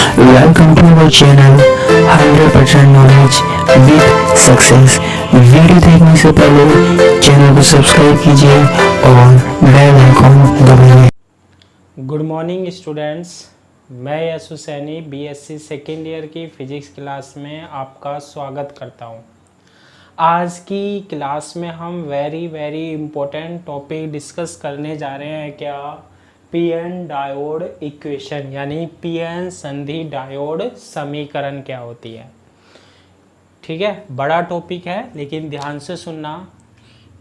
Welcome to our channel 100% knowledge with success. Video देखने से पहले चैनल को सब्सक्राइब कीजिए और बेल आइकॉन दबाइए। गुड मॉर्निंग स्टूडेंट्स, मैं Yashu Saini BSc second year की फ़िज़िक्स क्लास में आपका स्वागत करता हूं। आज की क्लास में हम वेरी इम्पोर्टेंट टॉपिक डिस्कस करने जा रहे हैं। क्या? पीएन डायोड इक्वेशन, यानी पीएन संधि डायोड समीकरण क्या होती है। ठीक है, बड़ा टॉपिक है लेकिन ध्यान से सुनना।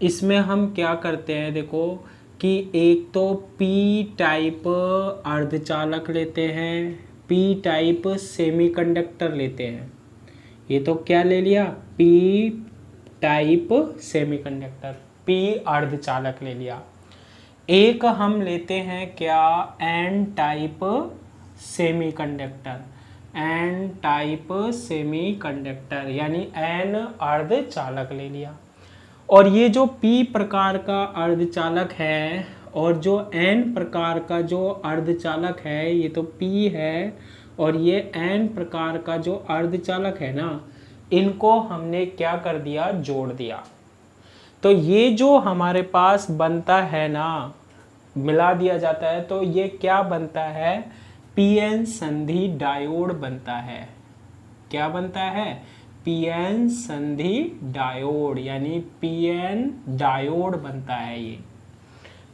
इसमें हम क्या करते हैं, देखो कि एक तो पी टाइप अर्धचालक लेते हैं, पी टाइप सेमीकंडक्टर लेते हैं। ये तो क्या ले लिया, पी टाइप सेमीकंडक्टर, पी अर्धचालक ले लिया। एक हम लेते हैं क्या, N type semiconductor, N type semiconductor यानी एन अर्धचालक ले लिया। और ये जो पी प्रकार का अर्धचालक है और जो एन प्रकार का जो अर्धचालक है, ये तो पी है और ये एन प्रकार का जो अर्धचालक है ना, इनको हमने क्या कर दिया, जोड़ दिया। तो ये जो हमारे पास बनता है ना, मिला दिया जाता है, तो ये क्या बनता है, पीएन संधि डायोड बनता है। क्या बनता है, पीएन संधि डायोड, यानी पीएन डायोड बनता है। ये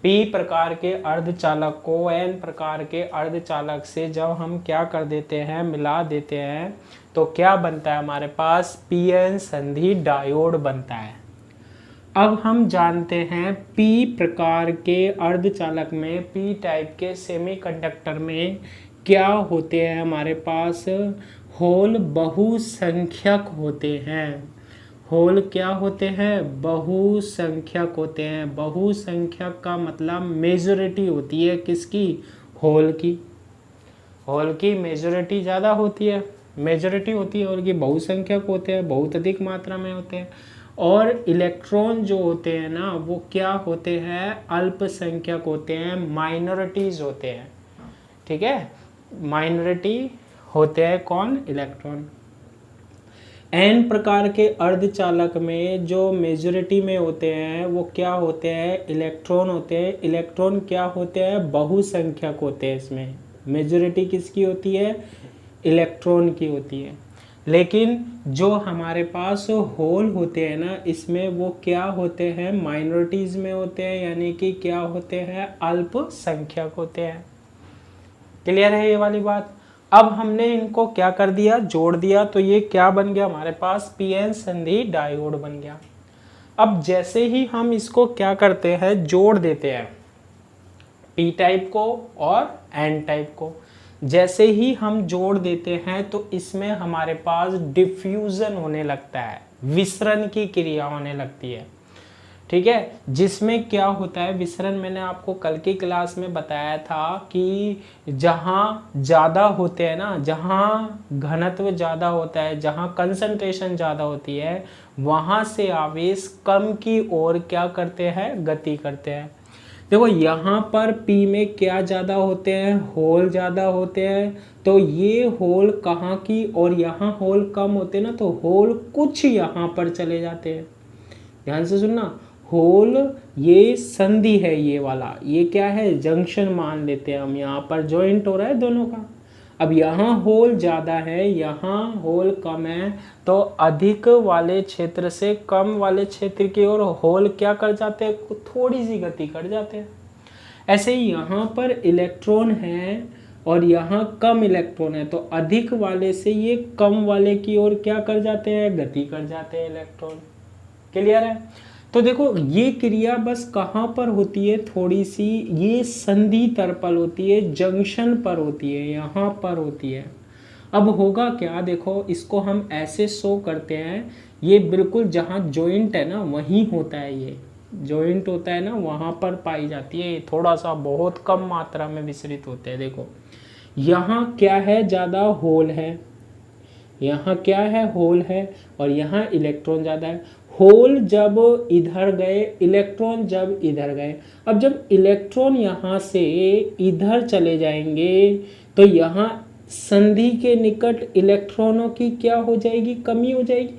पी प्रकार के अर्धचालक को एन प्रकार के अर्धचालक से जब हम क्या कर देते हैं, मिला देते हैं, तो क्या बनता है हमारे पास, पीएन संधि डायोड बनता है। अब हम जानते हैं पी प्रकार के अर्धचालक में, पी टाइप के सेमीकंडक्टर में क्या होते हैं, हमारे पास होल बहुसंख्यक होते हैं। होल क्या होते हैं, बहुसंख्यक होते हैं। बहुसंख्यक का मतलब मेजॉरिटी होती है किसकी, होल की। होल की मेजॉरिटी ज़्यादा होती है, मेजॉरिटी होती है, और ये बहुसंख्यक होते हैं, बहुत अधिक मात्रा में होते हैं। और इलेक्ट्रॉन जो होते हैं ना, वो क्या होते हैं, अल्पसंख्यक होते हैं, माइनॉरिटीज होते हैं। ठीक है, माइनॉरिटी होते हैं कौन, इलेक्ट्रॉन। एन प्रकार के अर्धचालक में जो मेजॉरिटी में होते हैं वो क्या होते हैं, इलेक्ट्रॉन होते हैं। इलेक्ट्रॉन क्या होते हैं, बहुसंख्यक होते हैं। इसमें मेजॉरिटी किसकी होती है, इलेक्ट्रॉन की होती है। लेकिन जो हमारे पास होल होते हैं ना, इसमें वो क्या होते हैं, माइनॉरिटीज में होते हैं, यानी कि क्या होते हैं, अल्पसंख्यक होते हैं। क्लियर है ये वाली बात। अब हमने इनको क्या कर दिया, जोड़ दिया, तो ये क्या बन गया हमारे पास, पीएन संधि डायोड बन गया। अब जैसे ही हम इसको क्या करते हैं, जोड़ देते हैं पी टाइप को और एन टाइप को, जैसे ही हम जोड़ देते हैं तो इसमें हमारे पास डिफ्यूजन होने लगता है, विसरण की क्रिया होने लगती है। ठीक है, जिसमें क्या होता है विसरण, मैंने आपको कल की क्लास में बताया था कि जहाँ ज़्यादा होते हैं ना, जहाँ घनत्व ज़्यादा होता है, जहाँ कंसंट्रेशन ज़्यादा होती है, वहाँ से आवेश कम की ओर क्या करते हैं, गति करते हैं। देखो यहाँ पर P में क्या ज़्यादा होते हैं, होल ज़्यादा होते हैं, तो ये होल कहाँ की, और यहाँ होल कम होते हैं ना, तो होल कुछ यहाँ पर चले जाते हैं। ध्यान से सुनना, होल ये संधि है, ये वाला, ये क्या है, जंक्शन मान लेते हैं हम, यहाँ पर जॉइंट हो रहा है दोनों का। अब यहाँ होल ज़्यादा है, यहाँ होल कम है, तो अधिक वाले क्षेत्र से कम वाले क्षेत्र की ओर होल क्या कर जाते हैं, थोड़ी सी गति कर जाते हैं। ऐसे ही यहाँ पर इलेक्ट्रॉन है और यहाँ कम इलेक्ट्रॉन है, तो अधिक वाले से ये कम वाले की ओर क्या कर जाते हैं, गति कर जाते हैं इलेक्ट्रॉन। क्लियर है। तो देखो ये क्रिया बस कहाँ पर होती है, थोड़ी सी ये संधि तरपल होती है, जंक्शन पर होती है, यहाँ पर होती है। अब होगा क्या, देखो इसको हम ऐसे शो करते हैं, ये बिल्कुल जहाँ जॉइंट है ना वहीं होता है, ये जॉइंट होता है ना वहाँ पर पाई जाती है। ये थोड़ा सा बहुत कम मात्रा में विसरित होते हैं। देखो यहाँ क्या है, ज़्यादा होल है, यहाँ क्या है, होल है, और यहाँ इलेक्ट्रॉन ज़्यादा है। होल जब इधर गए, इलेक्ट्रॉन जब इधर गए। अब जब इलेक्ट्रॉन यहाँ से इधर चले जाएंगे तो यहाँ संधि के निकट इलेक्ट्रॉनों की क्या हो जाएगी, कमी हो जाएगी।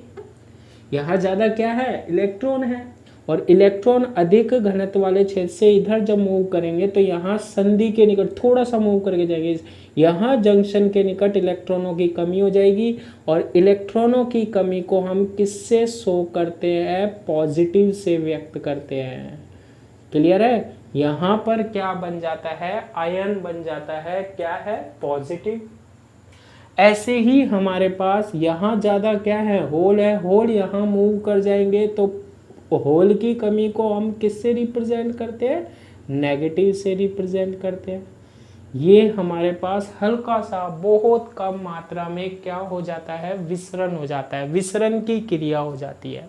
यहाँ ज़्यादा क्या है, इलेक्ट्रॉन है, और इलेक्ट्रॉन अधिक घनत्व वाले क्षेत्र से इधर जब मूव करेंगे तो यहाँ संधि के निकट थोड़ा सा मूव करके जाएंगे, यहाँ जंक्शन के निकट इलेक्ट्रॉनों की कमी हो जाएगी। और इलेक्ट्रॉनों की कमी को हम किससे शो करते हैं, पॉजिटिव से व्यक्त करते हैं। क्लियर है। यहाँ पर क्या बन जाता है, आयन बन जाता है, क्या है, पॉजिटिव। ऐसे ही हमारे पास यहाँ ज़्यादा क्या है, होल है, होल यहाँ मूव कर जाएंगे तो होल की कमी को हम किससे रिप्रेजेंट करते हैं, नेगेटिव से रिप्रेजेंट करते हैं। ये हमारे पास हल्का सा, बहुत कम मात्रा में क्या हो जाता है, विसरण हो जाता है, विसरण की क्रिया हो जाती है।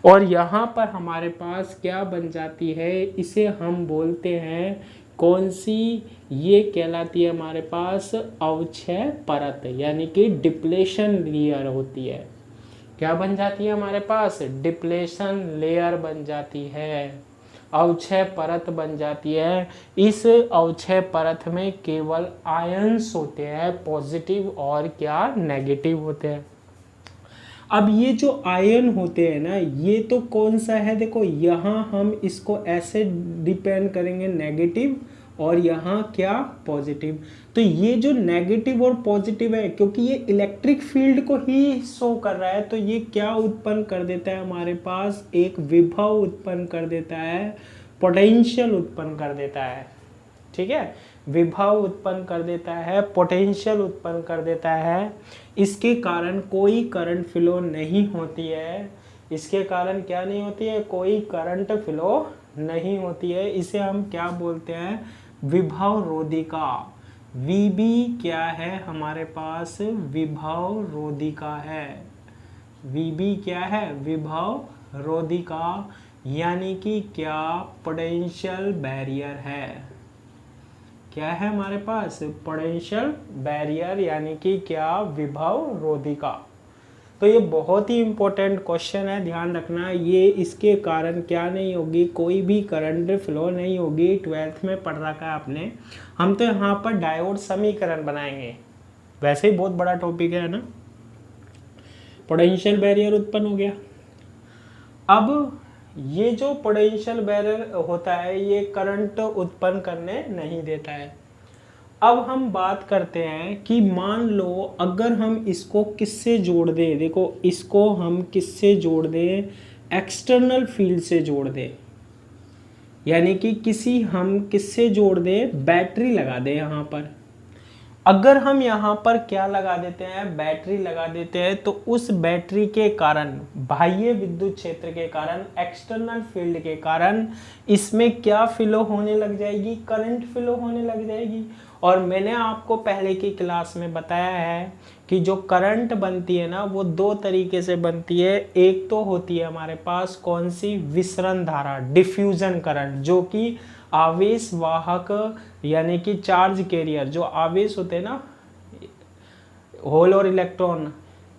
और यहाँ पर हमारे पास क्या बन जाती है, इसे हम बोलते हैं कौन सी, ये कहलाती है हमारे पास अवक्षय परत, यानी कि डिप्लेशन लेयर होती है। क्या बन जाती है हमारे पास, डिप्लेशन लेयर बन जाती है, अवक्षय परत बन जाती है। इस अवक्षय परत में केवल आयंस होते हैं, पॉजिटिव और क्या, नेगेटिव होते हैं। अब ये जो आयन होते हैं ना, ये तो कौन सा है, देखो यहाँ हम इसको ऐसे डिपेंड करेंगे नेगेटिव, और यहाँ क्या, पॉजिटिव। तो ये जो नेगेटिव और पॉजिटिव है, क्योंकि ये इलेक्ट्रिक फील्ड को ही शो कर रहा है, तो ये क्या उत्पन्न कर देता है, हमारे पास एक विभव उत्पन्न कर देता है, पोटेंशियल उत्पन्न कर देता है। ठीक है, विभव उत्पन्न कर देता है, पोटेंशियल उत्पन्न कर देता है। इसके कारण कोई करंट फ्लो नहीं होती है, इसके कारण क्या नहीं होती है, कोई करंट फ्लो नहीं होती है। इसे हम क्या बोलते हैं, विभव रोधिका। Vb क्या है हमारे पास, विभव रोधिका है। Vb क्या है, विभव रोधिका, यानी कि क्या, पोटेंशियल बैरियर है। क्या है हमारे पास, पोटेंशियल बैरियर, यानी कि क्या, विभव रोधिका। तो ये बहुत ही इंपॉर्टेंट क्वेश्चन है, ध्यान रखना। ये इसके कारण क्या नहीं होगी, कोई भी करंट फ्लो नहीं होगी। 12th में पढ़ रखा है आपने। हम तो यहाँ पर डायोड समीकरण बनाएंगे, वैसे ही बहुत बड़ा टॉपिक है ना। पोटेंशियल बैरियर उत्पन्न हो गया। अब ये जो पोटेंशियल बैरियर होता है, ये करंट उत्पन्न करने नहीं देता है। अब हम बात करते हैं कि मान लो अगर हम इसको किससे जोड़ दें, देखो इसको हम किससे जोड़ दें, एक्सटर्नल फील्ड से जोड़ दें, यानी कि हम किससे जोड़ दें, बैटरी लगा दें यहाँ पर। अगर हम यहाँ पर क्या लगा देते हैं, बैटरी लगा देते हैं, तो उस बैटरी के कारण, बाह्य विद्युत क्षेत्र के कारण, एक्सटर्नल फील्ड के कारण इसमें क्या फ्लो होने लग जाएगी, करंट फ्लो होने लग जाएगी। और मैंने आपको पहले की क्लास में बताया है कि जो करंट बनती है ना, वो दो तरीके से बनती है। एक तो होती है हमारे पास कौन सी, विसरण धारा, डिफ्यूजन करंट, जो कि आवेश वाहक यानी कि चार्ज कैरियर, जो आवेश होते हैं ना, होल और इलेक्ट्रॉन,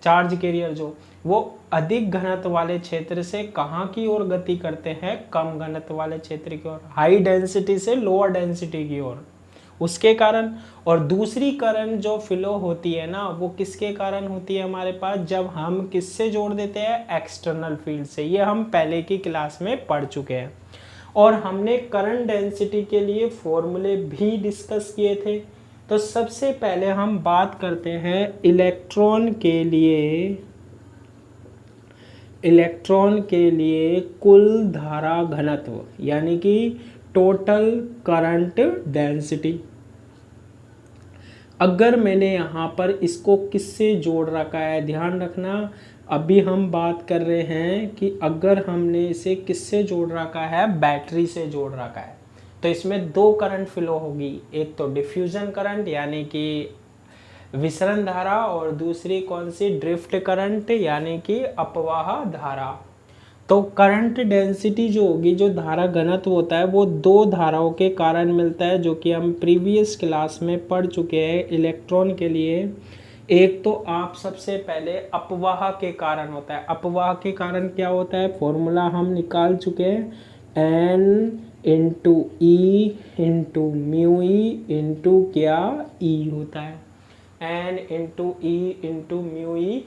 चार्ज कैरियर, जो वो अधिक घनत्व वाले क्षेत्र से कहाँ की ओर गति करते हैं, कम घनत्व वाले क्षेत्र की ओर, हाई डेंसिटी से लोअर डेंसिटी की ओर, उसके कारण। और दूसरी करंट जो फ्लो होती है ना, वो किसके कारण होती है हमारे पास, जब हम किससे जोड़ देते हैं, एक्सटर्नल फील्ड से। ये हम पहले की क्लास में पढ़ चुके हैं। और हमने करंट डेंसिटी के लिए फॉर्मूले भी डिस्कस किए थे। तो सबसे पहले हम बात करते हैं इलेक्ट्रॉन के लिए कुल धारा घनत्व, यानी कि टोटल करंट डेंसिटी। अगर मैंने यहाँ पर इसको किससे जोड़ रखा है, ध्यान रखना, अभी हम बात कर रहे हैं कि अगर हमने इसे किससे जोड़ रखा है, बैटरी से जोड़ रखा है, तो इसमें दो करंट फ्लो होगी। एक तो डिफ्यूजन करंट यानी कि विसरण धारा, और दूसरी कौन सी, ड्रिफ्ट करंट यानी कि अपवाह धारा। तो करंट डेंसिटी जो होगी, जो धारा घनत्व होता है, वो दो धाराओं के कारण मिलता है, जो कि हम प्रीवियस क्लास में पढ़ चुके हैं इलेक्ट्रॉन के लिए। एक तो आप सबसे पहले अपवाह के कारण होता है। अपवाह के कारण क्या होता है, फॉर्मूला हम निकाल चुके हैं, N × E × μ E × क्या, E होता है। एन इंटू ई into mu E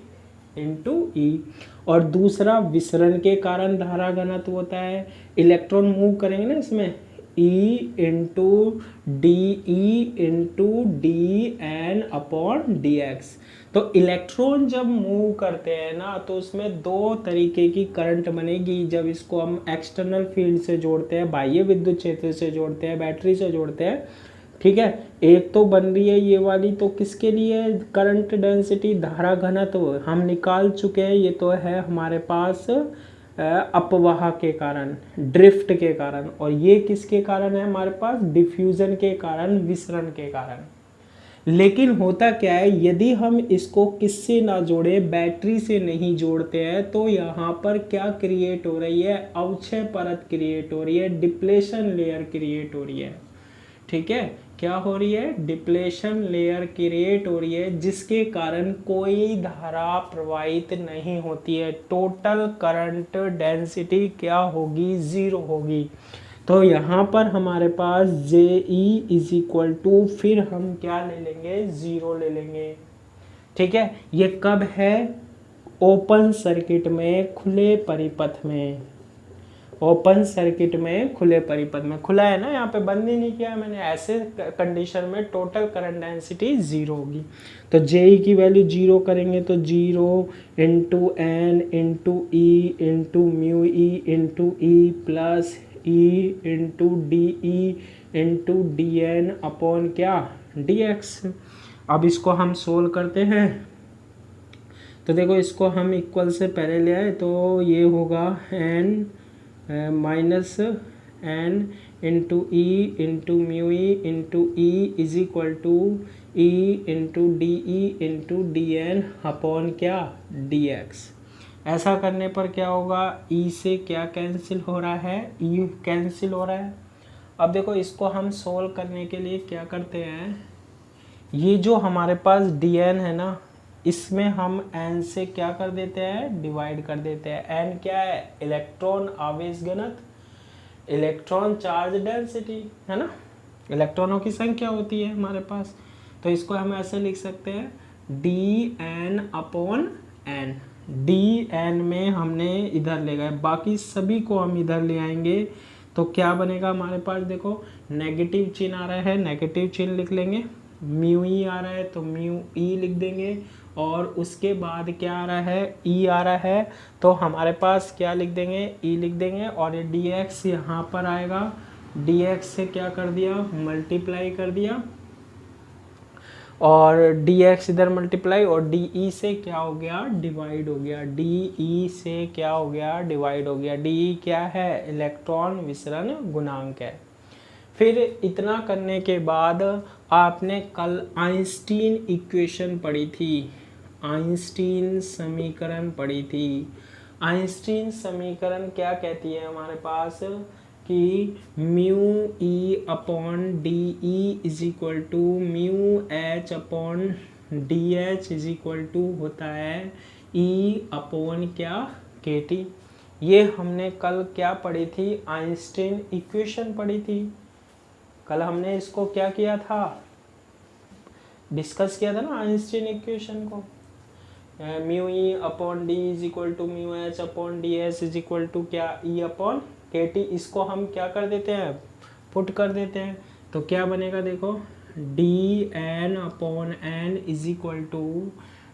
into E. और दूसरा विसरण के कारण धारा घनत्व होता है, इलेक्ट्रॉन मूव करेंगे ना इसमें, E into D E into D N upon D X. तो इलेक्ट्रॉन जब मूव करते हैं ना तो उसमें दो तरीके की करंट बनेगी जब इसको हम एक्सटर्नल फील्ड से जोड़ते हैं, बाह्य विद्युत क्षेत्र से जोड़ते हैं, बैटरी से जोड़ते हैं, ठीक है। एक तो बन रही है ये वाली, तो किसके लिए करंट डेंसिटी धारा घनत्व हम निकाल चुके हैं, ये तो है हमारे पास अपवाह के कारण, ड्रिफ्ट के कारण, और ये किसके कारण है हमारे पास, डिफ्यूजन के कारण, विसरण के कारण। लेकिन होता क्या है, यदि हम इसको किससे ना जोड़े, बैटरी से नहीं जोड़ते हैं, तो यहाँ पर क्या क्रिएट हो रही है, अवक्षय परत क्रिएट हो रही है, डिप्लेशन लेयर क्रिएट हो रही है, ठीक है। क्या हो रही है, डिप्लेशन लेयर क्रिएट हो रही है, जिसके कारण कोई धारा प्रवाहित नहीं होती है, टोटल करंट डेंसिटी क्या होगी, 0 होगी। तो यहाँ पर हमारे पास जे ई इज इक्वल टू, फिर हम क्या ले लेंगे, 0 ले लेंगे, ठीक है। ये कब है, ओपन सर्किट में, खुले परिपथ में, ओपन सर्किट में, खुले परिपथ में, खुला है ना, यहाँ पे बंद ही नहीं किया मैंने, ऐसे कंडीशन में टोटल करंट डेंसिटी 0 होगी। तो जे की वैल्यू 0 करेंगे तो 0 इंटू एन इंटू ई into mu E into E plus E into D E into D N upon क्या, डी एक्स। अब इसको हम सोल्व करते हैं, तो देखो इसको हम इक्वल से पहले ले आए, तो ये होगा N minus N into E into mu E into E is equal to E into D E into D N upon क्या, डी एक्स। ऐसा करने पर क्या होगा, ई से क्या कैंसिल हो रहा है, ई कैंसिल हो रहा है। अब देखो इसको हम सोल्व करने के लिए क्या करते हैं, ये जो हमारे पास डी एन है ना, इसमें हम n से क्या कर देते हैं, डिवाइड कर देते हैं। n क्या है, इलेक्ट्रॉन आवेश घनत्व, इलेक्ट्रॉन चार्ज डेंसिटी, है ना, इलेक्ट्रॉनों की संख्या होती है हमारे पास। तो इसको हम ऐसे लिख सकते हैं D N upon N, D N में हमने इधर ले गए, बाकी सभी को हम इधर ले आएंगे, तो क्या बनेगा हमारे पास, देखो नेगेटिव चिन्ह आ रहा है, नेगेटिव चिन्ह लिख लेंगे, म्यू ई आ रहा है तो म्यू ई लिख देंगे, और उसके बाद क्या आ रहा है, ई आ रहा है, तो हमारे पास क्या लिख देंगे, ई लिख देंगे, और ये डी एक्स यहाँ पर आएगा, डी एक्स से क्या कर दिया, मल्टीप्लाई कर दिया, और डी एक्स इधर मल्टीप्लाई, और डी ई से क्या हो गया, डिवाइड हो गया, डी ई से क्या हो गया, डिवाइड हो गया। डी ई क्या है, इलेक्ट्रॉन विसरण गुणांक है। फिर इतना करने के बाद आपने कल आइंस्टीन इक्वेशन पढ़ी थी, आइंस्टीन समीकरण पढ़ी थी। आइंस्टीन समीकरण क्या कहती है हमारे पास, कि mu E upon D E is equal to mu H upon D H is equal to होता है ई अपॉन क्या, के टी। ये हमने कल क्या पढ़ी थी, आइंस्टीन इक्वेशन पढ़ी थी। कल हमने इसको क्या किया था, डिस्कस किया था ना आइंस्टीन इक्वेशन को, mu E upon D is equal to mu H upon D H is equal to क्या, ई अपॉन के टी। इसको हम क्या कर देते हैं, पुट कर देते हैं, तो क्या बनेगा, देखो D N upon N is equal to,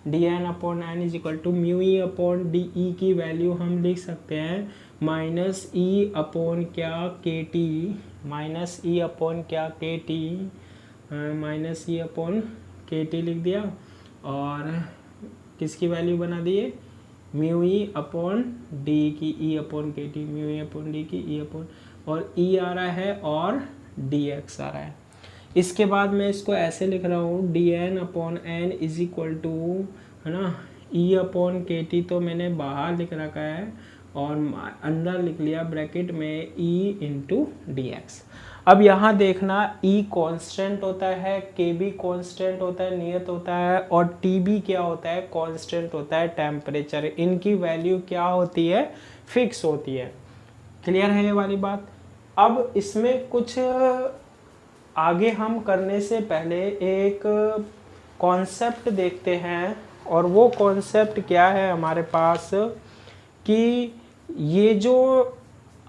D N upon N is equal to mu E upon D E की वैल्यू हम लिख सकते हैं माइनस ई अपॉन क्या, के टी, माइनस ई अपॉन क्या, के टी, माइनस ई अपॉन के टी लिख दिया, और किसकी वैल्यू बना दिए, म्यू ई अपॉन डी की, ई upon K T, mu E upon D की, ई अपॉन, और ई आ रहा है और डी एक्स आ रहा है। इसके बाद मैं इसको ऐसे लिख रहा हूँ, D N upon N is equal to, है ना, ई अपॉन के टी तो मैंने बाहर लिख रखा है, और अंदर लिख लिया ब्रैकेट में ई इंटू डी एक्स। अब यहाँ देखना, E कांस्टेंट होता है, KB कांस्टेंट होता है, नियत होता है, और TB क्या होता है, कांस्टेंट होता है, टेम्परेचर। इनकी वैल्यू क्या होती है, फिक्स होती है। क्लियर है ये वाली बात। अब इसमें कुछ आगे हम करने से पहले एक कॉन्सेप्ट देखते हैं, और वो कॉन्सेप्ट क्या है हमारे पास कि ये जो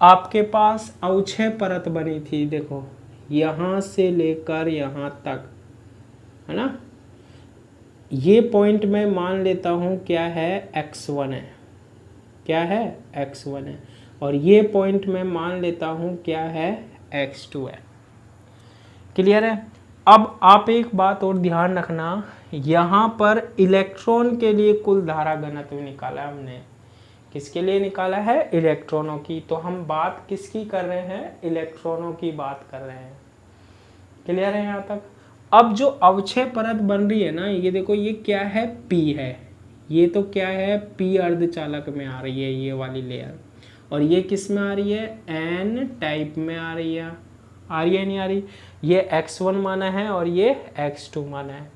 आपके पास अवक्षय परत बनी थी, देखो यहाँ से लेकर यहाँ तक, है ना, ये पॉइंट मैं मान लेता हूँ क्या है, x1 है, क्या है, x1 है, और ये पॉइंट मैं मान लेता हूँ क्या है, x2 है। क्लियर है। अब आप एक बात और ध्यान रखना, यहाँ पर इलेक्ट्रॉन के लिए कुल धारा घनत्व निकाला हमने। किसके लिए निकाला है, इलेक्ट्रॉनों की। तो हम बात किसकी कर रहे हैं, इलेक्ट्रॉनों की बात कर रहे हैं। क्लियर है यहाँ तक। अब जो अवक्षय परत बन रही है ना, ये देखो ये क्या है, p है, ये तो क्या है, p अर्धचालक में आ रही है ये वाली लेयर, और ये किस में आ रही है, n टाइप में आ रही है नहीं आ रही। ये x1 माना है और ये x2 माना है।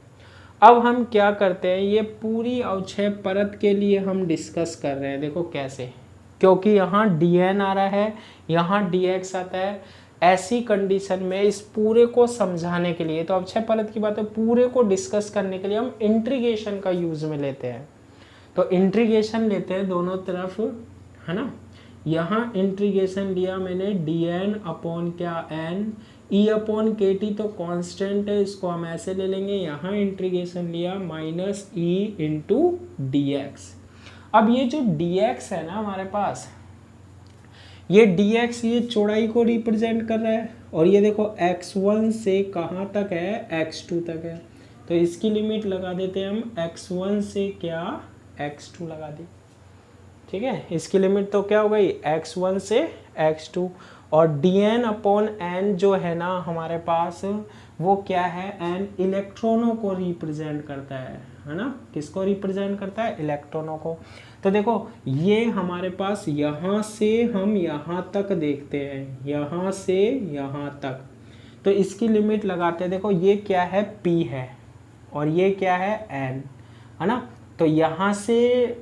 अब हम क्या करते हैं, ये पूरी अवक्षय परत के लिए हम डिस्कस कर रहे हैं। देखो कैसे, क्योंकि यहाँ dn आ रहा है, यहाँ dx आता है। ऐसी कंडीशन में इस पूरे को समझाने के लिए, तो अवक्षय परत की बात है, पूरे को डिस्कस करने के लिए हम इंटीग्रेशन का यूज में लेते हैं। तो इंटीग्रेशन लेते हैं दोनों तरफ, है ना। यहाँ इंटीग्रेशन लिया मैंने dn अपॉन क्या, n, e upon K T तो कांस्टेंट है, इसको हम ऐसे ले लेंगे। यहाँ इंटीग्रेशन लिया minus e into D X. अब ये जो dx है ना हमारे पास, ये dx ये चौड़ाई को रिप्रेजेंट कर रहा है, और ये देखो x1 से कहाँ तक है, x2 तक है। तो इसकी लिमिट लगा देते हैं हम, x1 से क्या, x2 लगा दी। ठीक है, इसकी लिमिट तो क्या हो गई, x1 से x2, और dn अपॉन n जो है ना हमारे पास, वो क्या है, n इलेक्ट्रॉनों को रिप्रेजेंट करता है ना। किसको रिप्रेजेंट करता है, इलेक्ट्रॉनों को। तो देखो ये हमारे पास यहाँ से हम यहाँ तक देखते हैं, यहाँ से यहाँ तक, तो इसकी लिमिट लगाते हैं। देखो ये क्या है, p है, और ये क्या है, n, है ना। तो यहाँ से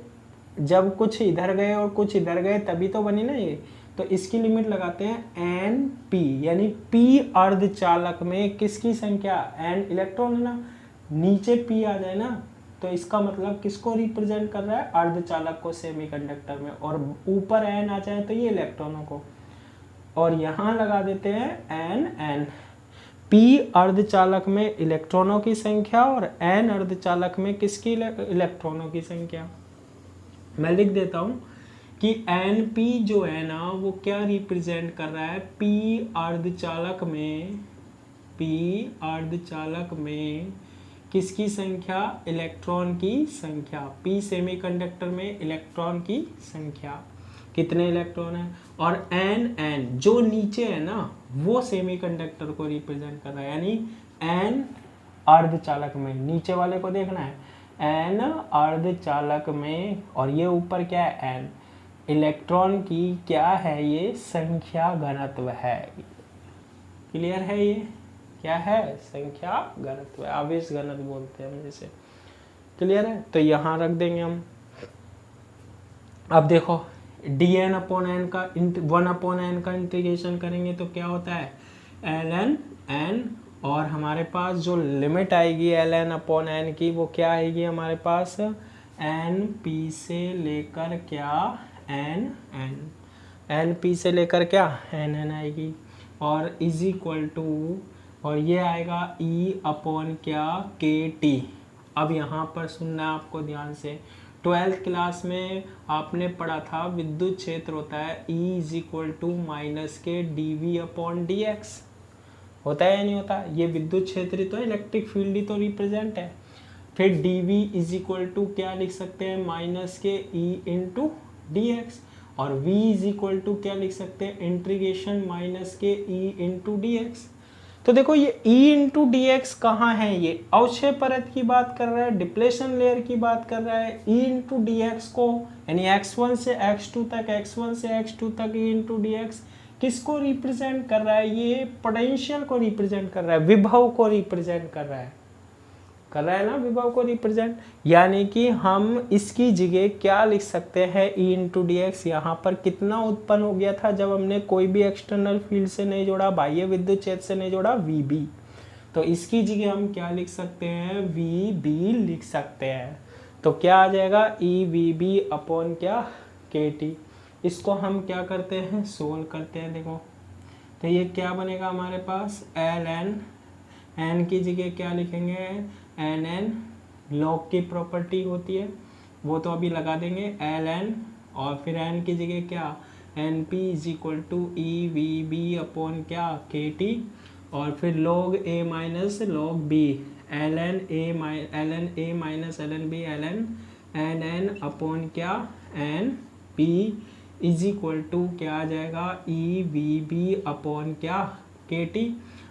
जब कुछ इधर गए और कुछ इधर गए तभी तो बनी ना ये। तो इसकी लिमिट लगाते हैं एन पी, यानी पी अर्धचालक में किसकी संख्या, एन इलेक्ट्रॉन है ना, नीचे पी आ जाए ना, तो इसका मतलब किसको रिप्रेजेंट कर रहा है, अर्धचालक को सेमीकंडक्टर में, और ऊपर एन आ जाए तो ये इलेक्ट्रॉनों को। और यहाँ लगा देते हैं एन एन, पी अर्धचालक में इलेक्ट्रॉनों की संख्या और एन अर्धचालक में किसकी, इलेक्ट्रॉनों की संख्या। मैं लिख देता हूँ कि एन पी जो है ना वो क्या रिप्रेजेंट कर रहा है, पी अर्धचालक में किसकी संख्या, इलेक्ट्रॉन की संख्या। पी सेमीकंडक्टर में इलेक्ट्रॉन की संख्या, कितने इलेक्ट्रॉन है, और एन जो नीचे है ना वो सेमीकंडक्टर को रिप्रेजेंट कर रहा है, यानी एन अर्धचालक में, नीचे वाले को देखना है, एन अर्धचालक में, और ये ऊपर क्या है, एन इलेक्ट्रॉन की क्या है, ये संख्या घनत्व है। क्लियर है, ये क्या है, संख्या घनत्व है, आवेश घनत्व बोलते हैं हम जिसे। क्लियर है, तो यहाँ रख देंगे हम। अब देखो dn अपॉन एन का 1 अपॉन एन का इंटीग्रेशन करेंगे तो क्या होता है, ln n, और हमारे पास जो लिमिट आएगी ln अपॉन एन की वो क्या आएगी हमारे पास, एन पी से लेकर क्या, एन पी से लेकर क्या, एन आएगी, और इज इक्वल टू, और ये आएगा e अपॉन क्या, के टी। अब यहाँ पर सुनना है आपको ध्यान से, 12th क्लास में आपने पढ़ा था विद्युत क्षेत्र होता है E is equal to minus K D V upon D X, होता है या नहीं होता। ये विद्युत क्षेत्र ही तो इलेक्ट्रिक फील्ड ही तो रिप्रेजेंट है। फिर D V is equal to क्या लिख सकते हैं, माइनस के E इंटू डी एक्स, और v इज इक्वल टू क्या लिख सकते हैं, इंटीग्रेशन माइनस के E इंटू डी एक्स। तो देखो ये E इंटू डी एक्स कहाँ है, ये अवक्षय परत की बात कर रहा है, डिप्लेशन लेयर की बात कर रहा है। E इंटू डी एक्स को, यानी x1 से x2 तक, x1 से x2 तक E इंटू डी एक्स किसको रिप्रेजेंट कर रहा है, ये पोटेंशियल को रिप्रेजेंट कर रहा है, विभव को रिप्रेजेंट कर रहा है ना, विभव को रिप्रेजेंट। यानी कि हम इसकी जगह क्या लिख सकते हैं, E इंटू डी एक्स। यहाँ पर कितना उत्पन्न हो गया था जब हमने कोई भी एक्सटर्नल फील्ड से नहीं जोड़ा, बाह्य विद्युत क्षेत्र से नहीं जोड़ा, VB। तो इसकी जगह हम क्या लिख सकते हैं, वी बी लिख सकते हैं। तो क्या आ जाएगा, ई वी बी अपॉन क्या, के टी। इसको हम क्या करते हैं, सोल्व करते हैं। देखो तो ये क्या बनेगा हमारे पास, एल एन, एन की जगह क्या लिखेंगे, एन एन, लॉग की प्रॉपर्टी होती है वो तो अभी लगा देंगे, एल एन, और फिर एन की जगह क्या, N P is equal to E V B upon क्या, के टी, और फिर log a minus log b, L N A minus L N B, L N N upon क्या, N P is equal to क्या आ जाएगा, ई V B upon क्या, K T.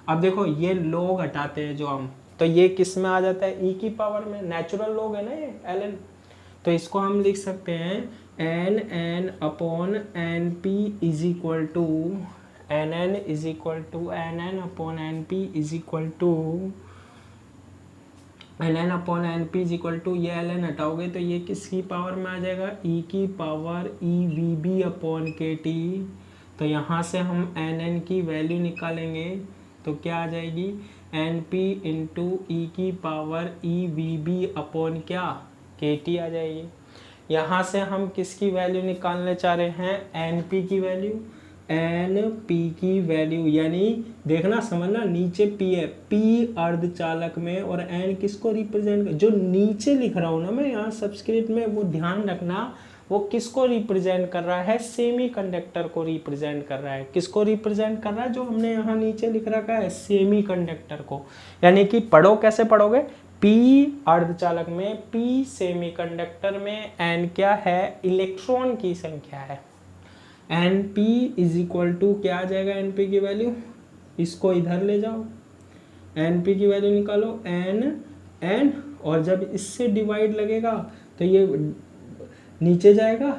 अब देखो ये log हटाते हैं जो हम, तो ये किस में आ जाता है, e की पावर में, नेचुरल log है ना ये एल एन। तो इसको हम लिख सकते हैं N N upon N P is equal to, N N is equal to N N upon N P is equal to, N N upon N P is equal to, ये L N हटाओगे तो ये किसकी power में आ जाएगा, E की power ई V B upon K T. तो यहाँ से हम एन एन की वैल्यू निकालेंगे तो क्या आ जाएगी, एन पी इंटू ई की पावर ई वी बी अपॉन क्या, के टी आ जाएगी। यहाँ से हम किसकी वैल्यू निकालने चाह रहे हैं, एन पी की वैल्यू, एन पी की वैल्यू, यानी देखना समझना, नीचे पी है, पी अर्धचालक में, और एन किसको रिप्रेजेंट, जो नीचे लिख रहा हूँ ना मैं यहाँ सब्सक्रिप्ट में, वो ध्यान रखना वो किसको रिप्रेजेंट कर रहा है, सेमीकंडक्टर को रिप्रेजेंट कर रहा है। किसको रिप्रेजेंट कर रहा है, जो हमने यहाँ नीचे लिख रखा है, सेमीकंडक्टर को। यानी कि पढ़ो, कैसे पढ़ोगे, पी अर्धचालक में, पी सेमीकंडक्टर में, एन क्या है, इलेक्ट्रॉन की संख्या है। N P is equal to क्या आ जाएगा, एन पी की वैल्यू, इसको इधर ले जाओ, एन पी की वैल्यू निकालो, एन एन, और जब इससे डिवाइड लगेगा तो ये नीचे जाएगा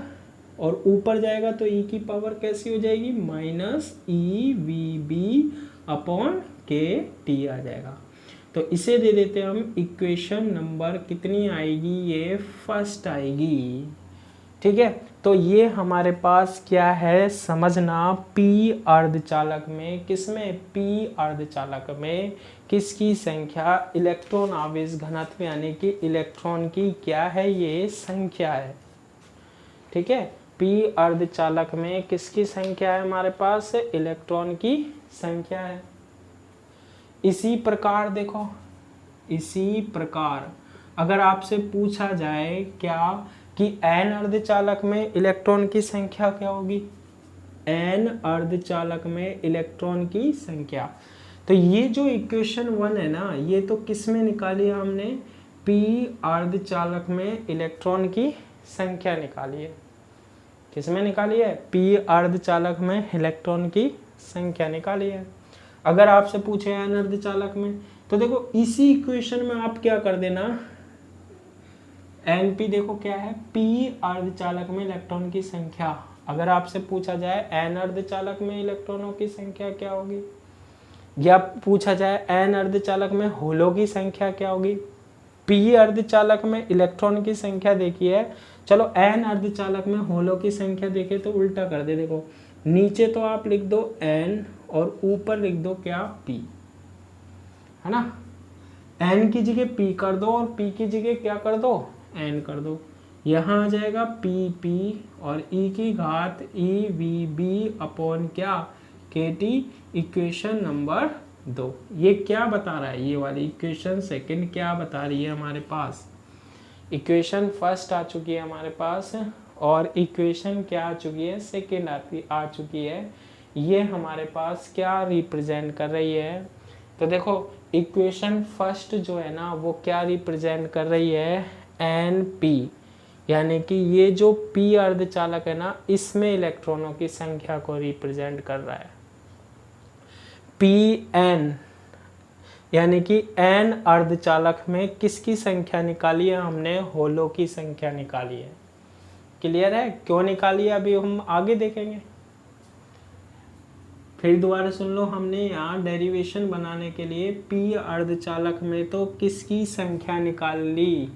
और ऊपर जाएगा, तो ई की पावर कैसी हो जाएगी, माइनस ई V B upon K T आ जाएगा। तो इसे दे देते हैं हम इक्वेशन नंबर कितनी आएगी, ये फर्स्ट आएगी। ठीक है, तो ये हमारे पास क्या है समझना, पी अर्धचालक में, किसमें, पी अर्धचालक में किसकी संख्या, इलेक्ट्रॉन आवेश घनत्व, यानी कि इलेक्ट्रॉन की क्या है, ये संख्या है। ठीक है, पी अर्धचालक में किसकी संख्या है हमारे पास, इलेक्ट्रॉन की संख्या है। इसी प्रकार देखो, इसी प्रकार अगर आपसे पूछा जाए क्या कि एन अर्धचालक में इलेक्ट्रॉन की संख्या क्या होगी, एन अर्धचालक में इलेक्ट्रॉन की संख्या, तो ये जो इक्वेशन 1 है ना, ये तो किस में निकाली है हमने, पी अर्धचालक में इलेक्ट्रॉन की संख्या निकाली है। किस में निकाली है, पी अर्धचालक में इलेक्ट्रॉन की संख्या निकाली है। अगर आपसे पूछे एन अर्धचालक में, तो देखो इसी इक्वेशन में आप क्या कर देना, एन पी देखो क्या है, पी अर्धचालक में इलेक्ट्रॉन की संख्या। अगर आपसे पूछा जाए एन अर्धचालक में इलेक्ट्रॉनों की संख्या क्या होगी, या पूछा जाए एन अर्धचालक में होलों की संख्या क्या होगी, पी अर्धचालक में इलेक्ट्रॉन की संख्या देखिए, चलो एन अर्धचालक में होलों की संख्या देखे तो उल्टा कर दे। देखो नीचे तो आप लिख दो एन और ऊपर लिख दो क्या, पी, है ना, एन की जगह पी कर दो और पी की जगह क्या कर दो, एन कर दो। यहाँ आ जाएगा पी पी और ई की घात ई वी बी अपॉन क्या, के टी, इक्वेशन नंबर 2। ये क्या बता रहा है, ये वाली इक्वेशन सेकंड क्या बता रही है हमारे पास, इक्वेशन फर्स्ट आ चुकी है हमारे पास, और इक्वेशन क्या आ चुकी है, सेकंड आ चुकी है। ये हमारे पास क्या रिप्रेजेंट कर रही है, तो देखो इक्वेशन फर्स्ट जो है ना वो क्या रिप्रेजेंट कर रही है, एन पी, यानी कि ये जो पी अर्धचालक है ना, इसमें इलेक्ट्रॉनों की संख्या को रिप्रेजेंट कर रहा है। पी एन, यानी कि एन अर्धचालक में किसकी संख्या निकाली है हमने, होलों की संख्या निकाली है। क्लियर है, क्यों निकाली है अभी हम आगे देखेंगे। फिर दोबारा सुन लो, हमने यहाँ डेरिवेशन बनाने के लिए पी अर्धचालक में तो किसकी संख्या निकाल ली,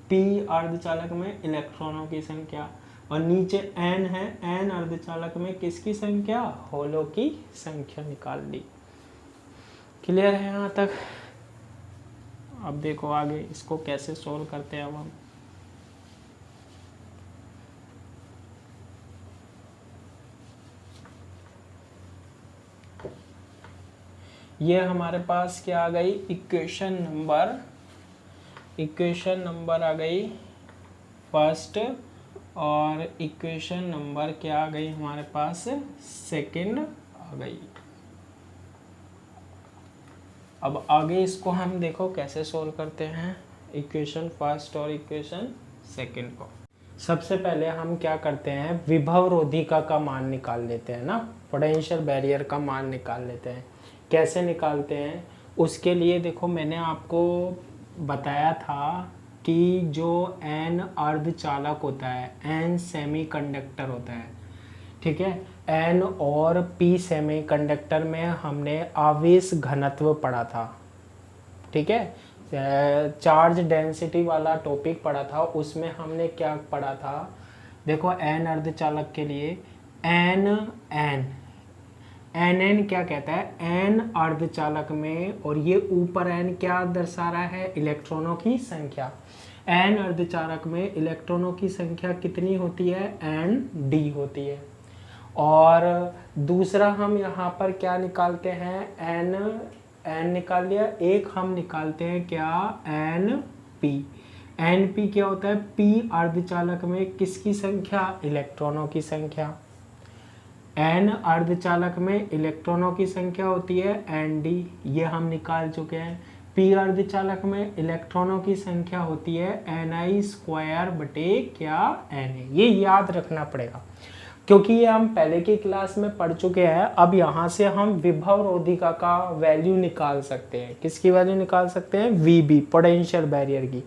पी अर्धचालक में इलेक्ट्रॉनों की संख्या, और नीचे एन है, एन अर्धचालक में किसकी संख्या, होलों की संख्या निकाल ली। क्लियर है यहाँ तक? अब देखो आगे इसको कैसे सोल्व करते हैं अब हम। ये हमारे पास क्या आ गई, इक्वेशन नंबर आ गई फर्स्ट, और इक्वेशन नंबर क्या आ गई हमारे पास, सेकंड आ गई। अब आगे इसको हम देखो कैसे सोल्व करते हैं इक्वेशन फर्स्ट और इक्वेशन सेकंड को। सबसे पहले हम क्या करते हैं, विभव रोधिका का मान निकाल लेते हैं ना, पोटेंशियल बैरियर का मान निकाल लेते हैं। कैसे निकालते हैं उसके लिए देखो, मैंने आपको बताया था कि जो N अर्धचालक होता है, N सेमीकंडक्टर होता है, ठीक है। N और P सेमीकंडक्टर में हमने आवेश घनत्व पढ़ा था, ठीक है। चार्ज डेंसिटी वाला टॉपिक पढ़ा था, उसमें हमने क्या पढ़ा था, देखो N अर्धचालक के लिए N क्या कहता है, N अर्धचालक में, और ये ऊपर N क्या दर्शा रहा है, इलेक्ट्रॉनों की संख्या। N अर्धचालक में इलेक्ट्रॉनों की संख्या कितनी होती है, Nd होती है। और दूसरा हम यहाँ पर क्या निकालते हैं, N निकाल लिया, एक हम निकालते हैं क्या, Np क्या होता है, P अर्धचालक में किसकी संख्या, इलेक्ट्रॉनों की संख्या। N अर्धचालक में इलेक्ट्रॉनों की संख्या होती है Nd, ये हम निकाल चुके हैं। P अर्धचालक में इलेक्ट्रॉनों की संख्या होती है Ni² बटे क्या, Na। ये याद रखना पड़ेगा क्योंकि ये हम पहले की क्लास में पढ़ चुके हैं। अब यहाँ से हम विभव रोधिका का वैल्यू निकाल सकते हैं। किसकी वैल्यू निकाल सकते हैं, Vb, पोटेंशियल बैरियर की।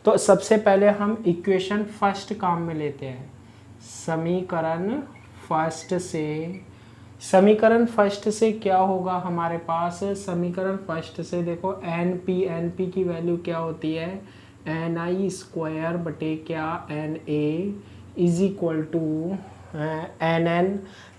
तो सबसे पहले हम इक्वेशन फर्स्ट काम में लेते हैं। समीकरण फर्स्ट से क्या होगा हमारे पास, समीकरण फर्स्ट से देखो Np की वैल्यू क्या होती है, Ni² बटे क्या, Na is equal to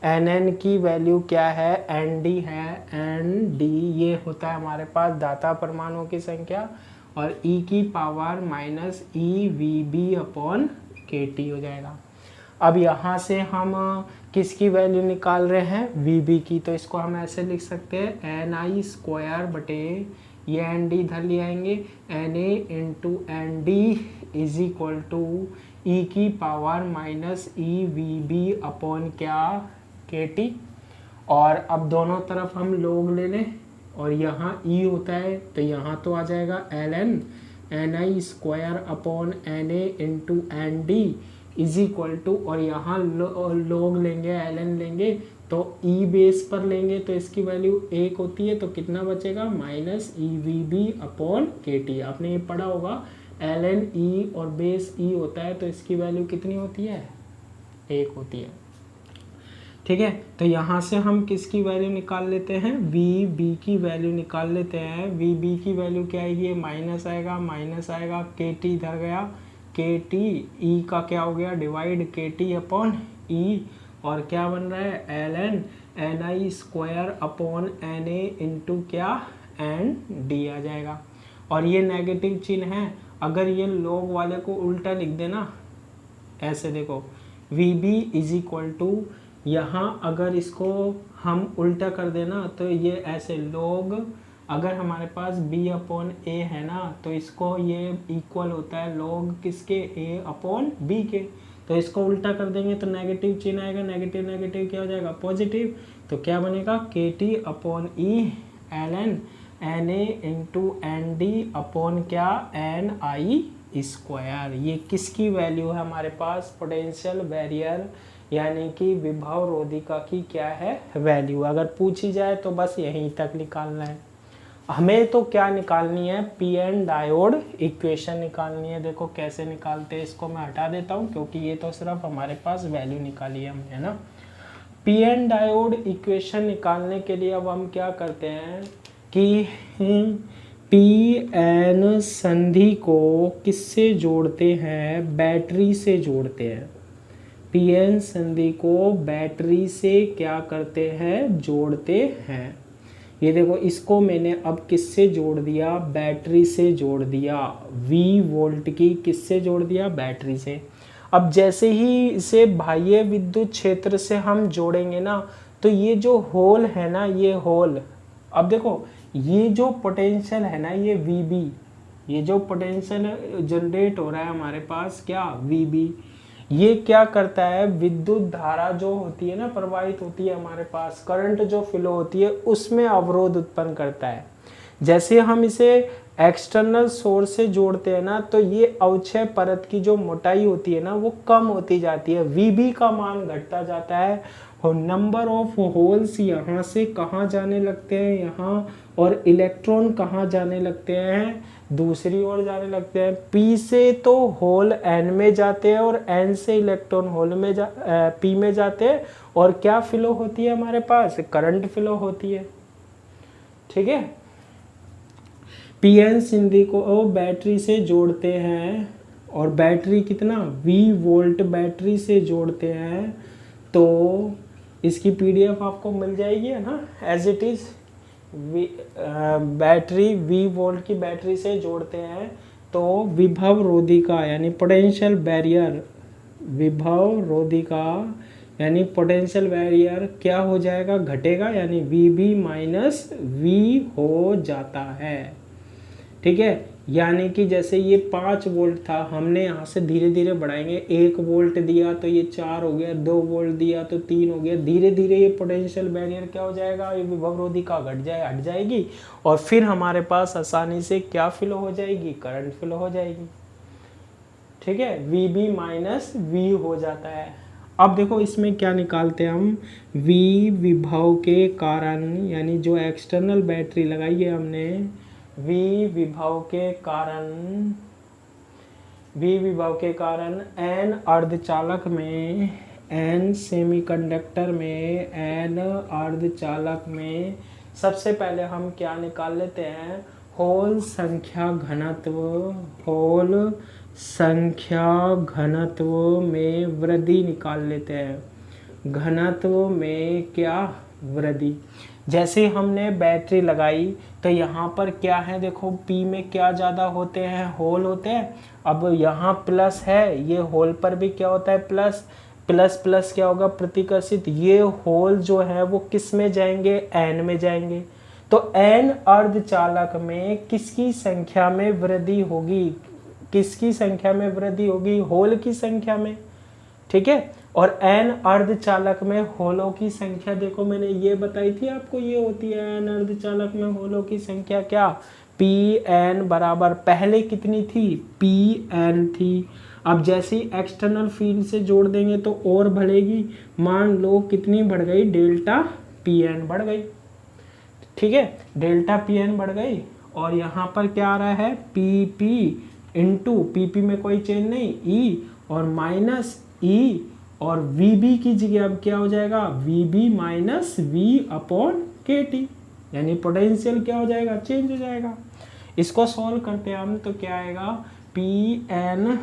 Nn की वैल्यू क्या है, Nd है, Nd ये होता है हमारे पास दाता परमाणुओं की संख्या, और e की power minus EVB upon KT हो जाएगा। अब यहाँ से हम किसकी वैल्यू निकाल रहे हैं, Vb की, तो इसको हम ऐसे लिख सकते हैं Ni² बटे ये Nd इधर ले आएंगे, Na into Nd is equal to e की पावर माइनस EVB अपॉन क्या, KT। और अब दोनों तरफ हम लोग ले लें, और यहाँ e होता है तो यहाँ तो आ जाएगा ln Ni² upon Na into Nd is equal to, और यहाँ लोग लेंगे, ln लेंगे तो e बेस पर लेंगे तो इसकी वैल्यू 1 होती है, तो कितना बचेगा, माइनस EVB अपॉन KT। आपने ये पढ़ा होगा, ln e और बेस e होता है तो इसकी वैल्यू कितनी होती है, 1 होती है, ठीक है। तो यहाँ से हम किसकी वैल्यू निकाल लेते हैं, Vb की वैल्यू निकाल लेते हैं। Vb की वैल्यू क्या आएगी, माइनस आएगा, KT इधर गया, KT e का क्या हो गया, डिवाइड KT अपॉन e, और क्या बन रहा है, ln Ni² upon Na into क्या, Nd आ जाएगा। और ये नेगेटिव चिन्ह है, अगर ये लॉग वाले को उल्टा लिख देना, ऐसे देखो Vb इज इक्वल टू, यहाँ अगर इसको हम उल्टा कर देना तो ये ऐसे log, अगर हमारे पास b अपॉन a है ना, तो इसको ये इक्वल होता है log किसके, a अपॉन b के। तो इसको उल्टा कर देंगे तो नेगेटिव चिन्ह आएगा, नेगेटिव क्या हो जाएगा, पॉजिटिव। तो क्या बनेगा, KT upon e ln Na into Nd upon क्या, Ni²। ये किसकी वैल्यू है हमारे पास, पोटेंशियल बैरियर यानी कि विभव रोधिका की क्या है, वैल्यू। अगर पूछी जाए तो बस यहीं तक निकालना है। हमें तो क्या निकालनी है, PN डायोड इक्वेशन निकालनी है। देखो कैसे निकालते हैं, इसको मैं हटा देता हूँ क्योंकि ये तो सिर्फ हमारे पास वैल्यू निकाली है हमने, है ना। PN डायोड इक्वेशन निकालने के लिए अब हम क्या करते हैं कि PN संधि को किससे जोड़ते हैं, बैटरी से जोड़ते हैं। PN संधि को बैटरी से क्या करते हैं, जोड़ते हैं। ये देखो इसको मैंने अब किससे जोड़ दिया, बैटरी से जोड़ दिया, V वोल्ट की किससे जोड़ दिया, बैटरी से। अब जैसे ही इसे बाह्य विद्युत क्षेत्र से हम जोड़ेंगे ना, तो ये जो होल है ना, ये होल, अब देखो ये जो पोटेंशियल है ना, ये VB, ये जो पोटेंशियल जनरेट हो रहा है हमारे पास क्या, VB, ये क्या करता है, विद्युत धारा जो होती है ना, प्रवाहित होती है हमारे पास, करंट जो फ्लो होती है, उसमें अवरोध उत्पन्न करता है। जैसे हम इसे एक्सटर्नल सोर्स से जोड़ते हैं ना, तो ये अवक्षय परत की जो मोटाई होती है ना, वो कम होती जाती है, VB का मान घटता जाता है, और नंबर ऑफ होल्स यहाँ से कहाँ जाने लगते हैं, यहाँ, और इलेक्ट्रॉन कहाँ जाने लगते हैं, दूसरी ओर जाने लगते हैं। P से तो होल N में जाते हैं, और N से इलेक्ट्रॉन होल में P में जाते हैं, और क्या फ्लो होती है हमारे पास, करंट फ्लो होती है। ठीक है, PN सिंधी को बैटरी से जोड़ते हैं, और बैटरी कितना, V वोल्ट बैटरी से जोड़ते हैं, तो इसकी PDF आपको मिल जाएगी है ना, as it is. Battery V volt की बैटरी से जोड़ते हैं, तो विभव रोधिका यानी पोटेंशियल बैरियर, विभव रोधिका यानी पोटेंशियल बैरियर क्या हो जाएगा, घटेगा, यानी VB माइनस V हो जाता है। ठीक है, यानी कि जैसे ये 5 वोल्ट था, हमने यहाँ से धीरे धीरे बढ़ाएंगे, 1 वोल्ट दिया तो ये 4 हो गया, 2 वोल्ट दिया तो 3 हो गया, धीरे धीरे ये पोटेंशियल बैरियर क्या हो जाएगा, ये विभव रोधिका हट जाएगी, और फिर हमारे पास आसानी से क्या फ्लो हो जाएगी, करंट फ्लो हो जाएगी। ठीक है, VB माइनस V हो जाता है। अब देखो इसमें क्या निकालते हैं हम, V विभव के कारण, यानी जो एक्सटर्नल बैटरी लगाई है हमने, V विभव के कारण N अर्धचालक में, N सेमीकंडक्टर में, N अर्धचालक में, सबसे पहले हम क्या निकाल लेते हैं, होल संख्या घनत्व, होल संख्या घनत्व में वृद्धि निकाल लेते हैं। घनत्व में क्या, वृद्धि। जैसे हमने बैटरी लगाई तो यहाँ पर क्या है, देखो P में क्या ज़्यादा होते हैं, होल होते हैं। अब यहाँ प्लस है, ये होल पर भी क्या होता है, प्लस, प्लस प्लस क्या होगा, प्रतिकर्षित। ये होल जो है वो किस में जाएंगे, N में जाएंगे। तो N अर्धचालक में किसकी संख्या में वृद्धि होगी, किसकी संख्या में वृद्धि होगी, होल की संख्या में। ठीक है, और N अर्धचालक में होलों की संख्या, देखो मैंने ये बताई थी आपको, ये होती है N अर्धचालक में होलों की संख्या क्या, Pn बराबर, पहले कितनी थी, Pn थी। अब जैसे ही एक्सटर्नल फील्ड से जोड़ देंगे तो और बढ़ेगी, मान लो कितनी बढ़ गई, डेल्टा Pn बढ़ गई। ठीक है, डेल्टा Pn बढ़ गई, और यहाँ पर क्या आ रहा है, Pp इंटू, Pp में कोई चेंज नहीं, E और माइनस E, और VB की जगह अब क्या हो जाएगा, VB minus V upon KT, यानी पोटेंशियल क्या हो जाएगा, चेंज हो जाएगा। इसको सॉल्व करते हैं हम, तो क्या आएगा, Pn,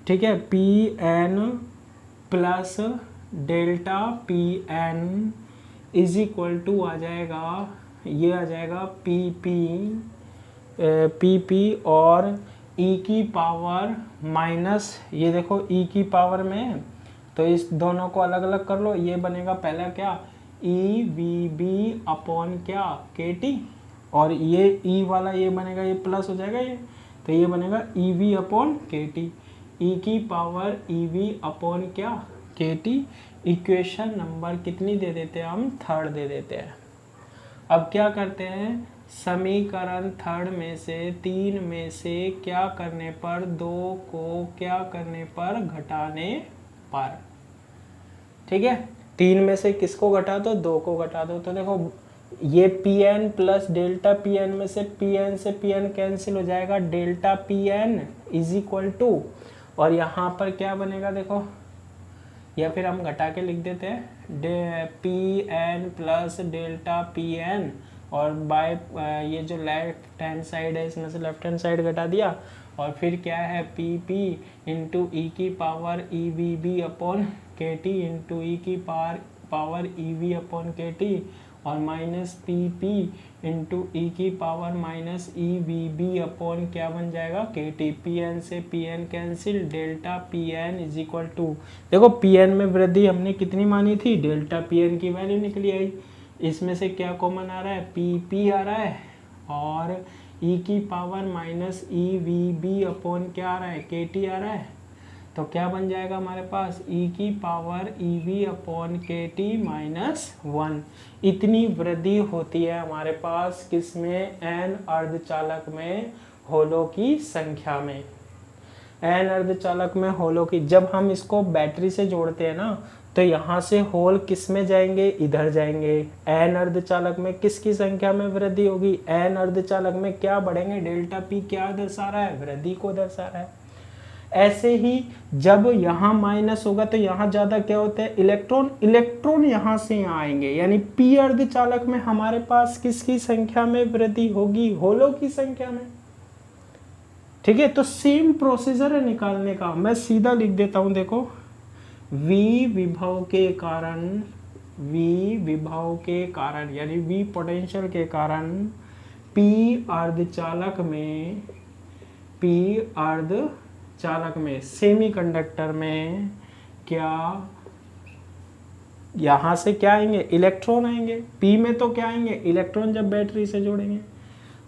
ठीक है, Pn plus delta Pn is equal to आ जाएगा, ये आ जाएगा PP और E की पावर माइनस, ये देखो E की पावर में, तो इस दोनों को अलग अलग कर लो, ये बनेगा पहला क्या, EVB अपॉन क्या, KT, और ये E वाला ये बनेगा, ये प्लस हो जाएगा ये, तो ये बनेगा EV अपॉन KT, E की पावर EV अपॉन क्या, KT। इक्वेशन नंबर कितनी दे देते हैं हम, 3rd दे देते हैं। अब क्या करते हैं, समीकरण 3rd में से 3 में से क्या करने पर, 2 को क्या करने पर, घटाने पर। ठीक है, 3 में से किसको घटा दो, 2 को घटा दो। तो देखो ये Pn प्लस डेल्टा Pn में से Pn कैंसिल हो जाएगा, delta Pn is equal to, और यहाँ पर क्या बनेगा देखो, या फिर हम घटा के लिख देते हैं, Pn प्लस डेल्टा Pn, और बाय ये जो लेफ्ट हैंड साइड है इसमें से लेफ्ट हैंड साइड घटा दिया, और फिर क्या है, PP इंटू ई की power EVB upon KT into ई की पावर EV अपॉन KT, और माइनस पी पी इंटू ई की पावर माइनस ई वी बी अपॉन क्या बन जाएगा के टी। पी एन से P N cancel, delta P N is equal to, देखो P N में वृद्धि हमने कितनी मानी थी, डेल्टा पी एन की वैल्यू निकली आई। इसमें से क्या कॉमन आ रहा है, पी पी आ रहा है और ई की पावर माइनस ई वी बी अपॉन क्या आ रहा है, के टी आ रहा है। तो क्या बन जाएगा हमारे पास, ई की पावर ई V upon K T minus 1। इतनी वृद्धि होती है हमारे पास किसमें, एन अर्धचालक में होलों की संख्या में। एन अर्धचालक में होलों की, जब हम इसको बैटरी से जोड़ते हैं ना तो यहाँ से होल किस में जाएंगे, इधर जाएंगे। एन अर्धचालक में किसकी संख्या में वृद्धि होगी, एन अर्धचालक में क्या बढ़ेंगे, डेल्टा पी क्या दर्शा रहा है, वृद्धि को दर्शा रहा है। ऐसे ही जब यहाँ माइनस होगा तो यहाँ ज्यादा क्या होता है, इलेक्ट्रॉन, इलेक्ट्रॉन यहाँ से यहाँ आएंगे, यानी पी अर्धचालक में हमारे पास किसकी संख्या में वृद्धि होगी, होलों की संख्या में। ठीक है, तो सेम प्रोसीजर है निकालने का, मैं सीधा लिख देता हूं, देखो V विभव के कारण, V विभव के कारण यानी V पोटेंशियल के कारण P अर्धचालक में, P अर्धचालक में, सेमीकंडक्टर में क्या, यहां से क्या आएंगे, इलेक्ट्रॉन आएंगे। P में तो क्या आएंगे, इलेक्ट्रॉन, जब बैटरी से जोड़ेंगे।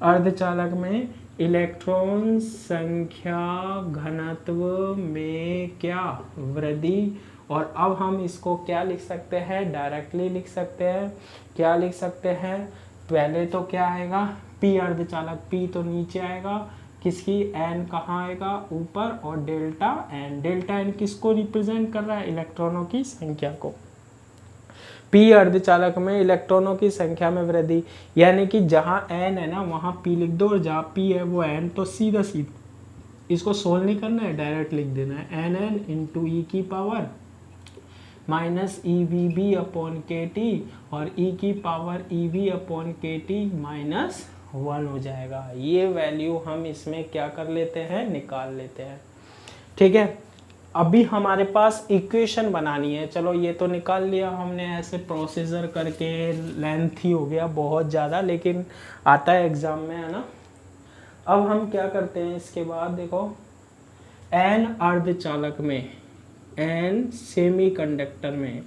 अर्धचालक में इलेक्ट्रॉन संख्या घनत्व में क्या, वृद्धि। और अब हम इसको क्या लिख सकते हैं, डायरेक्टली लिख सकते हैं। क्या लिख सकते हैं, पहले तो क्या आएगा, P अर्धचालक, P तो नीचे आएगा, किसकी, N कहाँ आएगा, ऊपर, और डेल्टा N, डेल्टा N किसको रिप्रेजेंट कर रहा है, इलेक्ट्रॉनों की संख्या को। P अर्धचालक में इलेक्ट्रॉनों की संख्या में वृद्धि, यानी कि जहां N है ना वहां P लिख दो, और जहाँ P है वो N, तो सीधा सीधा इसको सोल्व नहीं करना है, डायरेक्ट लिख देना है, NN इंटू ई की पावर माइनस ई V B upon K T, और ई की पावर ई V upon K T minus 1 हो जाएगा। ये वैल्यू हम इसमें क्या कर लेते हैं, निकाल लेते हैं। ठीक है, अभी हमारे पास इक्वेशन बनानी है। चलो ये तो निकाल लिया हमने ऐसे प्रोसीजर करके, लेंथी हो गया बहुत ज़्यादा, लेकिन आता है एग्जाम में, है ना। अब हम क्या करते हैं इसके बाद, देखो एन अर्धचालक में, एन सेमीकंडक्टर में,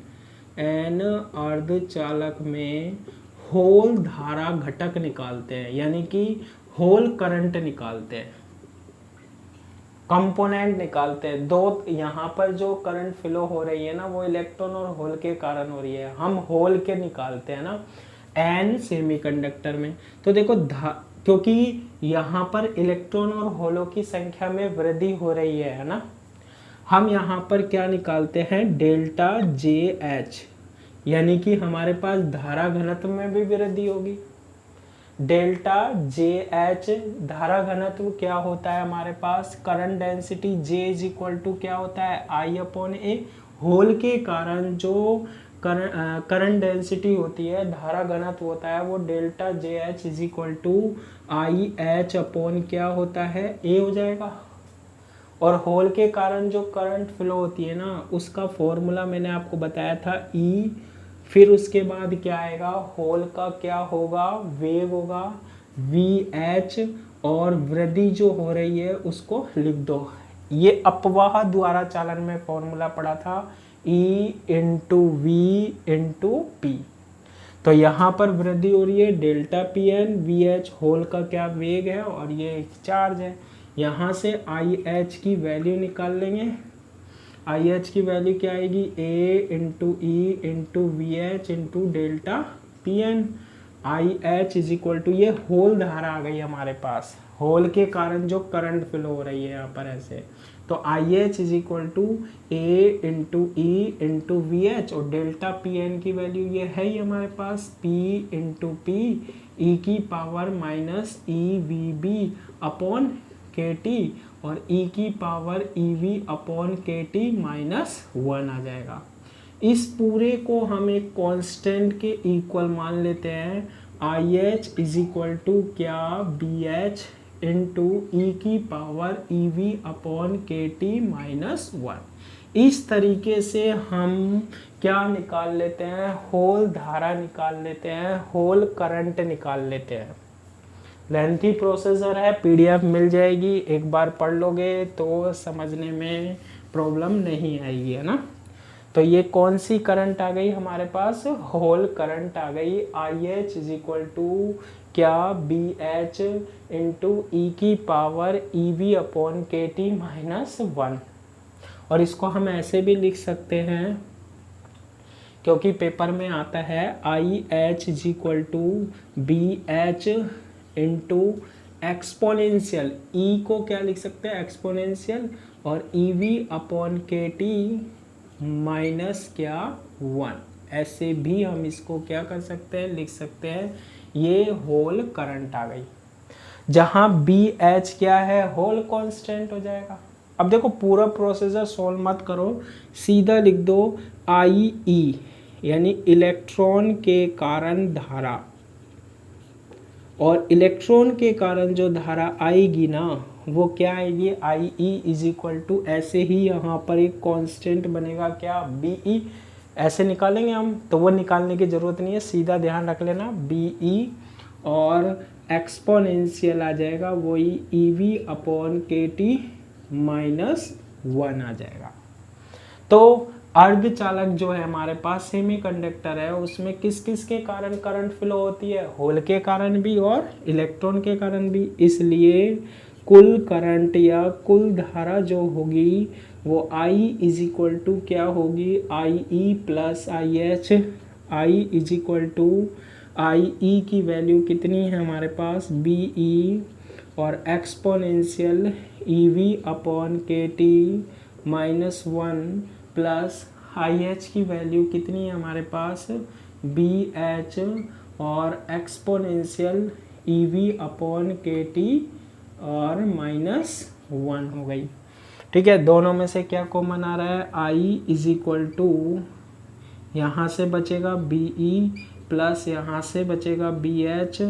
एन अर्धचालक में होल धारा घटक निकालते हैं, यानी कि होल करंट निकालते हैं, कंपोनेंट निकालते हैं। दो यहाँ पर जो करंट फ्लो हो रही है ना वो इलेक्ट्रॉन और होल के कारण हो रही है, हम होल के निकालते हैं ना एन सेमीकंडक्टर में। तो देखो क्योंकि यहाँ पर इलेक्ट्रॉन और होलों की संख्या में वृद्धि हो रही है ना, हम यहाँ पर क्या निकालते हैं, डेल्टा जे एच, यानी कि हमारे पास धारा घनत्व में भी वृद्धि होगी। डेल्टा जे एच धारा घनत्व क्या होता है हमारे पास, current density J is equal to क्या होता है, I अपॉन ए। होल के कारण जो करंट डेंसिटी होती है, धारा घनत्व होता है, वो delta J H is equal to I H upon क्या होता है, A हो जाएगा। और होल के कारण जो करंट फ्लो होती है ना उसका फॉर्मूला मैंने आपको बताया था, E, फिर उसके बाद क्या आएगा, होल का क्या होगा, वेग होगा VH, और वृद्धि जो हो रही है उसको लिख दो। ये अपवाह द्वारा चालन में फॉर्मूला पड़ा था, E into V into P. तो यहाँ पर वृद्धि हो रही है delta P N, VH hole का क्या वेग है और ये चार्ज है। यहाँ से IH की वैल्यू निकाल लेंगे। IH की वैल्यू क्या आएगी, A into E into V H into delta P N. IH is equal to, ये होल धारा आ गई हमारे पास, होल के कारण जो करंट फ्लो हो रही है यहाँ पर ऐसे। तो IH is equal to A into E into V H, और डेल्टा पी एन की वैल्यू ये है ही हमारे पास, P इंटू पी ई की पावर माइनस ई V B upon K T, और E की power EV upon K T minus 1 आ जाएगा। इस पूरे को हम एक कांस्टेंट के इक्वल मान लेते हैं, IH इज इक्वल टू क्या, BH इंटू ई की power EV upon K T minus 1। इस तरीके से हम क्या निकाल लेते हैं, होल धारा निकाल लेते हैं, होल करंट निकाल लेते हैं। लेंथी प्रोसीजर है, पीडीएफ मिल जाएगी, एक बार पढ़ लोगे तो समझने में प्रॉब्लम नहीं आएगी, है ना। तो ये कौन सी करंट आ गई हमारे पास, होल करंट आ गई। I H is equal to क्या, बी एच इंटू ई की पावर ई वी अपॉन के टी -1। और इसको हम ऐसे भी लिख सकते हैं, क्योंकि पेपर में आता है I H is equal to B H into exponential, E को क्या लिख सकते हैं, एक्सपोनेंशियल, और E V upon K T -1। ऐसे भी हम इसको क्या कर सकते हैं, लिख सकते हैं। ये होल करंट आ गई, जहां बी एच क्या है, होल कांस्टेंट हो जाएगा। अब देखो पूरा प्रोसीजर सोल्व मत करो, सीधा लिख दो आई ई, यानी इलेक्ट्रॉन के कारण धारा, और इलेक्ट्रॉन के कारण जो धारा आएगी ना वो क्या आएगी, आई ई इज इक्वल टू, ऐसे ही यहाँ पर एक कांस्टेंट बनेगा क्या, बी ई। ऐसे निकालेंगे हम, तो वो निकालने की ज़रूरत नहीं है, सीधा ध्यान रख लेना बी ई, और एक्सपोनेंशियल आ जाएगा वही ई वी अपॉन के टी -1 आ जाएगा। तो अर्धचालक जो है हमारे पास, सेमीकंडक्टर है, उसमें किस किस के कारण करंट फ्लो होती है, होल के कारण भी और इलेक्ट्रॉन के कारण भी। इसलिए कुल करंट या कुल धारा जो होगी वो I इज इक्वल टू क्या होगी, I E plus I H. I is equal to I E की वैल्यू कितनी है हमारे पास, बी ई, और exponential E V upon K T -1 plus I H की वैल्यू कितनी है हमारे पास, बी एच, और exponential E V upon K T और -1 हो गई। ठीक है, दोनों में से क्या कॉमन आ रहा है, आई इज इक्वल टू, यहाँ से बचेगा बी ई प्लस यहाँ से बचेगा बी एच,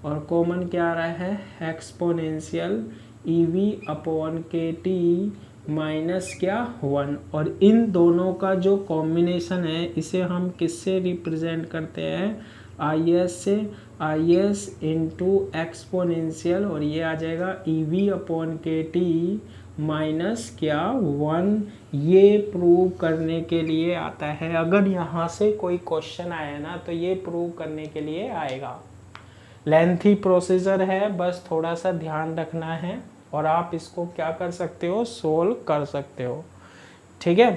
और कॉमन क्या आ रहा है, exponential E V upon K T -1। और इन दोनों का जो कॉम्बिनेशन है इसे हम किससे रिप्रेजेंट करते हैं, आई एस से, आई एस इंटू एक्सपोनेंशियल, और ये आ जाएगा ई वी अपॉन के टी -1। ये प्रूव करने के लिए आता है, अगर यहाँ से कोई क्वेश्चन आया ना तो ये प्रूव करने के लिए आएगा। लेंथी प्रोसीजर है, बस थोड़ा सा ध्यान रखना है, और आप इसको क्या कर सकते हो, सोल्व कर सकते हो। ठीक है,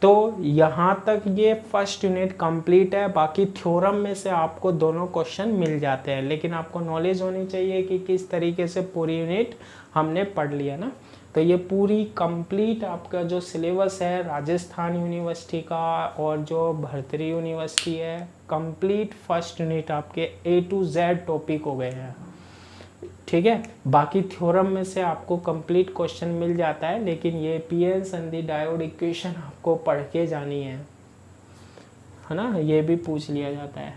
तो यहाँ तक ये फर्स्ट यूनिट कंप्लीट है। बाकी थ्योरम में से आपको दोनों क्वेश्चन मिल जाते हैं, लेकिन आपको नॉलेज होनी चाहिए कि किस तरीके से पूरी यूनिट हमने पढ़ लिया ना। तो ये पूरी कंप्लीट आपका जो सिलेबस है राजस्थान यूनिवर्सिटी का और जो भर्तरी यूनिवर्सिटी है, कंप्लीट फर्स्ट यूनिट आपके A to Z टॉपिक हो गए हैं। ठीक है, बाकी थ्योरम में से आपको कंप्लीट क्वेश्चन मिल जाता है, लेकिन ये पीएन संधि डायोड इक्वेशन आपको पढ़ के जानी है ना, ये भी पूछ लिया जाता है।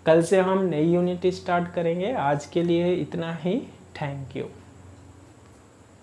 कल से हम नई यूनिट स्टार्ट करेंगे। आज के लिए इतना ही, थैंक यू।